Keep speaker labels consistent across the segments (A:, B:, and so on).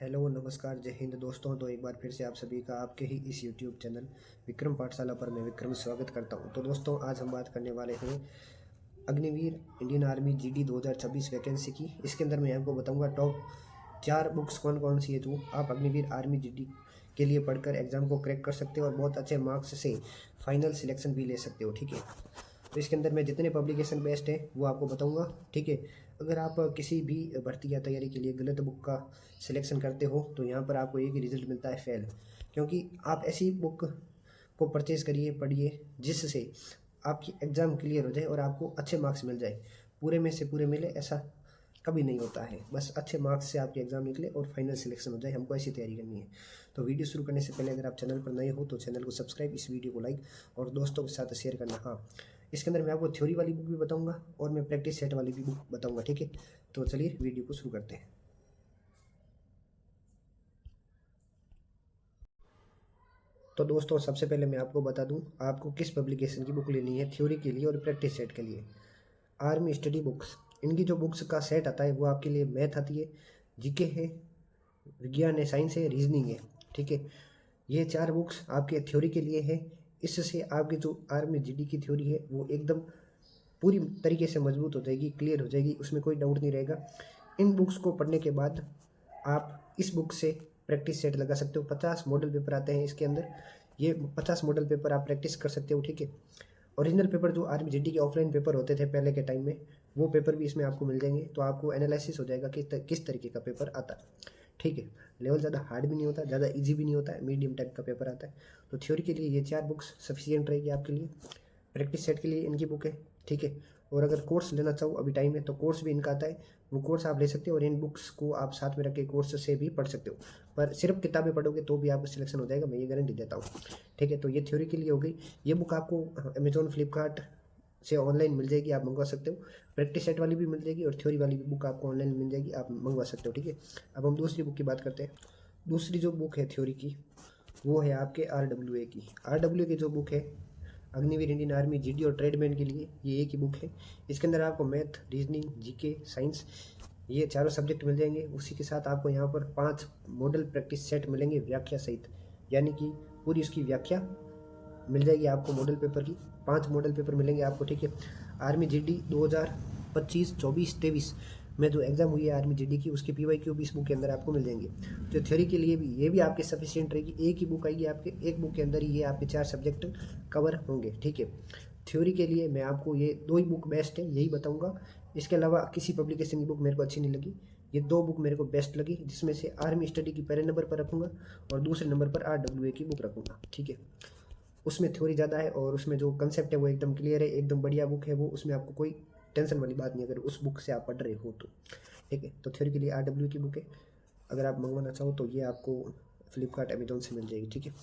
A: Hello नमस्कार जय हिंद दोस्तों। तो एक बार फिर से आप सभी का आपके ही इस यूट्यूब चैनल विक्रम पाठशाला पर मैं विक्रम स्वागत करता हूं। तो दोस्तों आज हम बात करने वाले हैं Agniveer Indian army GD 2026 vacancy की। इसके अंदर मैं आपको बताऊंगा टॉप 4 बुक्स कौन कौन सी है जो आप अग्निवीर आर्मी जीडी के लिए पढ़कर एग्ज़ाम को क्रैक कर सकते हो और बहुत अच्छे मार्क्स से फाइनल सिलेक्शन भी ले सकते हो। ठीक है, तो इसके अंदर मैं जितने पब्लिकेशन बेस्ट है वो आपको बताऊंगा। ठीक है, अगर आप किसी भी भर्ती या तैयारी के लिए गलत बुक का सिलेक्शन करते हो तो यहाँ पर आपको एक ही रिजल्ट मिलता है, फेल। क्योंकि आप ऐसी बुक को परचेज़ करिए, पढ़िए जिससे आपकी एग्ज़ाम क्लियर हो जाए और आपको अच्छे मार्क्स मिल जाए। पूरे में से पूरे मिले ऐसा कभी नहीं होता है, बस अच्छे मार्क्स से आपके एग्ज़ाम निकले और फाइनल सिलेक्शन हो जाए, हमको ऐसी तैयारी करनी है। तो वीडियो शुरू करने से पहले अगर आप चैनल पर नए हो तो चैनल को सब्सक्राइब, इस वीडियो को लाइक और दोस्तों के साथ शेयर करना। हाँ, इसके अंदर मैं आपको थ्योरी वाली बुक भी बताऊंगा और मैं प्रैक्टिस सेट वाली भी बुक बताऊंगा। ठीक है, तो चलिए वीडियो को शुरू करते हैं। तो दोस्तों सबसे पहले मैं आपको बता दूं आपको किस पब्लिकेशन की बुक लेनी है थ्योरी के लिए और प्रैक्टिस सेट के लिए। आर्मी स्टडी बुक्स, इनकी जो बुक्स का सेट आता है वो आपके लिए मैथ आती है, जीके है, विज्ञान है, साइंस है, रीजनिंग है। ठीक है, ये 4 बुक्स आपके थ्योरी के लिए है। इससे आपकी जो आर्मी जीडी की थ्योरी है वो एकदम पूरी तरीके से मजबूत हो जाएगी, क्लियर हो जाएगी, उसमें कोई डाउट नहीं रहेगा। इन बुक्स को पढ़ने के बाद आप इस बुक से प्रैक्टिस सेट लगा सकते हो। 50 मॉडल पेपर आते हैं इसके अंदर, ये 50 मॉडल पेपर आप प्रैक्टिस कर सकते हो। ठीक है, ओरिजिनल पेपर जो आर्मी जीडी के ऑफलाइन पेपर होते थे पहले के टाइम में, वो पेपर भी इसमें आपको मिल जाएंगे। तो आपको एनालिसिस हो जाएगा कि किस तरीके का पेपर आता है। ठीक है, लेवल ज़्यादा हार्ड भी नहीं होता, ज़्यादा इजी भी नहीं होता है, मीडियम टाइप का पेपर आता है। तो थ्योरी के लिए ये 4 बुक्स सफिशियंट रहेगी आपके लिए। प्रैक्टिस सेट के लिए इनकी बुक है। ठीक है, और अगर कोर्स लेना चाहो अभी टाइम है तो कोर्स भी इनका आता है, वो कोर्स आप ले सकते हो और इन बुक्स को आप साथ में रख के कोर्स से भी पढ़ सकते हो। पर सिर्फ किताबें पढ़ोगे तो भी आपका सिलेक्शन हो जाएगा, मैं ये गारंटी देता हूँ। ठीक है, तो ये थ्योरी के लिए हो गई। ये बुक आपको अमेजोन फ्लिपकार्ट से ऑनलाइन मिल जाएगी, आप मंगवा सकते हो। प्रैक्टिस सेट वाली भी मिल जाएगी और थ्योरी वाली भी बुक आपको ऑनलाइन मिल जाएगी, आप मंगवा सकते हो। ठीक है, अब हम दूसरी बुक की बात करते हैं। दूसरी जो बुक है थ्योरी की वो है आपके RWA की। RWA की जो बुक है अग्निवीर इंडियन आर्मी जीडी और ट्रेडमैन के लिए, ये एक ही बुक है। इसके अंदर आपको मैथ, रीजनिंग, जीके, साइंस, ये चारों सब्जेक्ट मिल जाएंगे। उसी के साथ आपको यहाँ पर 5 मॉडल प्रैक्टिस सेट मिलेंगे व्याख्या सहित, यानी कि पूरी उसकी व्याख्या मिल जाएगी आपको मॉडल पेपर की। 5 मॉडल पेपर मिलेंगे आपको। ठीक है, आर्मी जीडी 2025, 24, 23 में जो एग्जाम हुई है आर्मी जीडी की, उसके PYQ भी इस बुक के अंदर आपको मिल जाएंगे। जो थ्योरी के लिए भी ये भी आपके सफिशियंट रहेगी, एक ही बुक आएगी आपके, एक बुक के अंदर ही ये आपके 4 सब्जेक्ट कवर होंगे। ठीक है, थ्योरी के लिए मैं आपको ये 2 ही बुक बेस्ट है, यही बताऊंगा। इसके अलावा किसी पब्लिकेशन की बुक मेरे को अच्छी नहीं लगी, ये 2 बुक मेरे को बेस्ट लगी, जिसमें से आर्मी स्टडी की पहले नंबर पर रखूंगा और दूसरे नंबर पर RWA की बुक रखूंगा। ठीक है, उसमें थ्योरी ज़्यादा है और उसमें जो कंसेप्ट है वो एकदम क्लियर है, एकदम बढ़िया बुक है वो, उसमें आपको कोई टेंशन वाली बात नहीं अगर उस बुक से आप पढ़ रहे हो तो। ठीक है, तो थ्योरी के लिए RWA की बुक है, अगर आप मंगवाना चाहो तो ये आपको फ्लिपकार्ट अमेजोन से मिल जाएगी। ठीक है,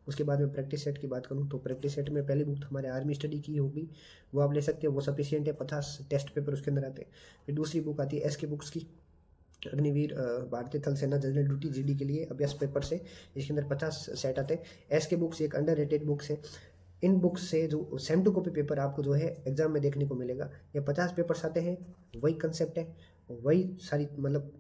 A: उसके बाद में प्रैक्टिस सेट की बात करूँ तो प्रैक्टिस सेट में पहली बुक हमारे आर्मी स्टडी की होगी, वो आप ले सकते हो, वो सफिशियंट है। 50 टेस्ट पेपर उसके अंदर आते हैं। फिर दूसरी बुक आती है SK बुक्स की, अग्निवीर भारतीय थल सेना जनरल ड्यूटी जीडी के लिए अभ्यास पेपर से। इसके अंदर 50 सेट आते हैं। SK बुक्स एक अंडररेटेड बुक्स है। इन बुक्स से जो सेम टू कॉपी पेपर आपको जो है एग्जाम में देखने को मिलेगा, ये 50 पेपर्स आते हैं, वही कंसेप्ट है, वही सारी मतलब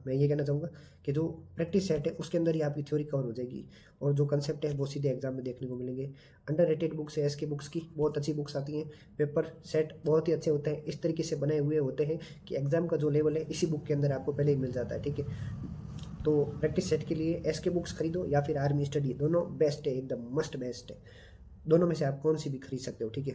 A: मैं ये कहना चाहूँगा कि जो प्रैक्टिस सेट है उसके अंदर ही आपकी थ्योरी कवर हो जाएगी और जो कंसेप्ट है वो सीधे एग्जाम में देखने को मिलेंगे। अंडररेटेड बुक्स है SK बुक्स की, बहुत अच्छी बुक्स आती हैं, पेपर सेट बहुत ही अच्छे होते हैं, इस तरीके से बनाए हुए होते हैं कि एग्जाम का जो लेवल है इसी बुक के अंदर आपको पहले ही मिल जाता है। ठीक है, तो प्रैक्टिस सेट के लिए SK बुक्स खरीदो या फिर आर्मी स्टडी, दोनों बेस्ट है, एकदम मस्ट बेस्ट है। दोनों में से आप कौन सी भी खरीद सकते हो। ठीक है,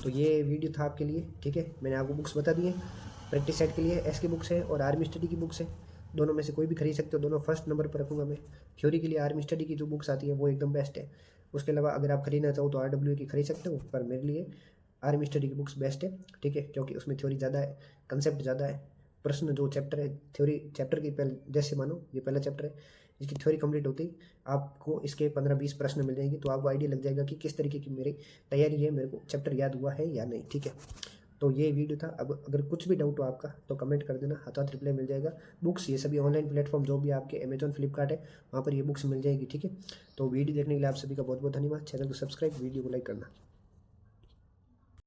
A: तो ये वीडियो था आपके लिए। ठीक है, मैंने आपको बुक्स बता दी हैं। प्रैक्टिस सेट के लिए SK बुक्स है और आर्मी स्टडी की बुक्स है, दोनों में से कोई भी खरीद सकते हो, दोनों फर्स्ट नंबर पर रखूँगा मैं। थ्योरी के लिए आर्मी स्टडी की जो बुक्स आती है वो एकदम बेस्ट है। उसके अलावा अगर आप खरीदना चाहो तो RWA की खरीद सकते हो, पर मेरे लिए आर्मी स्टडी की बुक्स बेस्ट है। ठीक है, क्योंकि उसमें थ्योरी ज़्यादा है, कंसेप्ट ज़्यादा है, प्रश्न जो चैप्टर है थ्योरी चैप्टर की पहले, जैसे मानो ये पहला चैप्टर है, इसकी थ्योरी कंप्लीट होती आपको इसके 15-20 प्रश्न मिल जाएंगे, तो आपको आइडिया लग जाएगा कि किस तरीके की मेरी तैयारी है, मेरे को चैप्टर याद हुआ है या नहीं। ठीक है, तो ये वीडियो था। अब अगर कुछ भी डाउट हो आपका तो कमेंट कर देना, हाथों हाथ रिप्लाई मिल जाएगा। बुक्स ये सभी ऑनलाइन प्लेटफॉर्म जो भी आपके अमेजॉन फ्लिपकार्ट है वहाँ पर ये बुक्स मिल जाएगी। ठीक है, तो वीडियो देखने के लिए आप सभी का बहुत बहुत धन्यवाद। चैनल को सब्सक्राइब, वीडियो को लाइक करना।